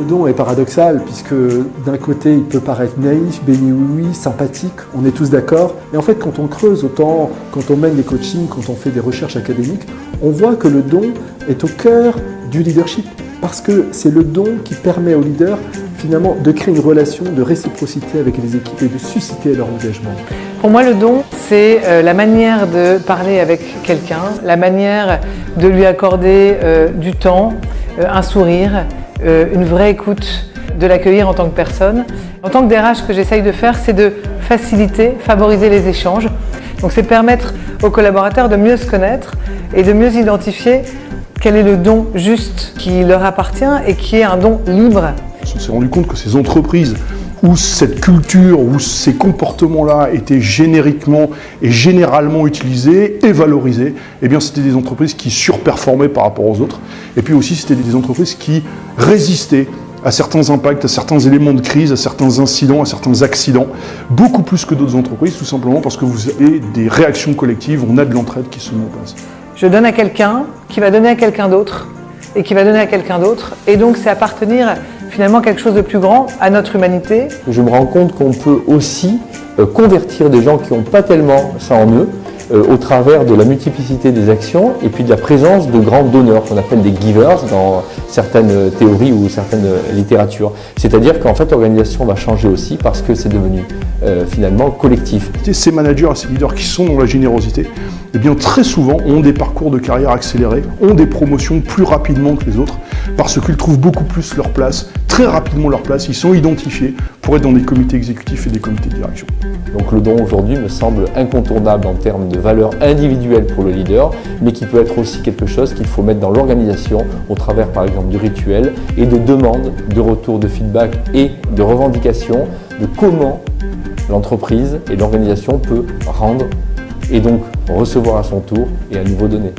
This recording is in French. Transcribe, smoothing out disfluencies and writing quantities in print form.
Le don est paradoxal puisque d'un côté il peut paraître naïf, béni oui, sympathique, on est tous d'accord. Mais en fait quand on creuse, autant quand on mène des coachings, quand on fait des recherches académiques, on voit que le don est au cœur du leadership. Parce que c'est le don qui permet aux leaders finalement de créer une relation de réciprocité avec les équipes et de susciter leur engagement. Pour moi, le don, c'est la manière de parler avec quelqu'un, la manière de lui accorder du temps, un sourire, une vraie écoute, de l'accueillir en tant que personne. En tant que DRH, ce que j'essaye de faire, c'est de faciliter, favoriser les échanges. Donc c'est permettre aux collaborateurs de mieux se connaître et de mieux identifier quel est le don juste qui leur appartient et qui est un don libre. On s'est rendu compte que ces entreprises où cette culture, où ces comportements-là étaient génériquement et généralement utilisés et valorisés, eh bien c'était des entreprises qui surperformaient par rapport aux autres. Et puis aussi c'était des entreprises qui résistaient à certains impacts, à certains éléments de crise, à certains incidents, à certains accidents, beaucoup plus que d'autres entreprises, tout simplement parce que vous avez des réactions collectives, on a de l'entraide qui se met en place. Je donne à quelqu'un, qui va donner à quelqu'un d'autre, et qui va donner à quelqu'un d'autre, et donc c'est appartenir finalement quelque chose de plus grand à notre humanité. Je me rends compte qu'on peut aussi convertir des gens qui n'ont pas tellement ça en eux au travers de la multiplicité des actions et puis de la présence de grands donneurs qu'on appelle des givers dans certaines théories ou certaines littératures. C'est-à-dire qu'en fait l'organisation va changer aussi parce que c'est devenu finalement collectif. Ces managers et ces leaders qui sont dans la générosité, eh bien très souvent ont des parcours de carrière accélérés, ont des promotions plus rapidement que les autres parce qu'ils trouvent beaucoup plus leur place, très rapidement leur place, ils sont identifiés pour être dans des comités exécutifs et des comités de direction. Donc le don aujourd'hui me semble incontournable en termes de valeur individuelle pour le leader, mais qui peut être aussi quelque chose qu'il faut mettre dans l'organisation au travers par exemple du rituel et de demandes, de retour de feedback et de revendications de comment l'entreprise et l'organisation peut rendre et donc recevoir à son tour et à nouveau donner.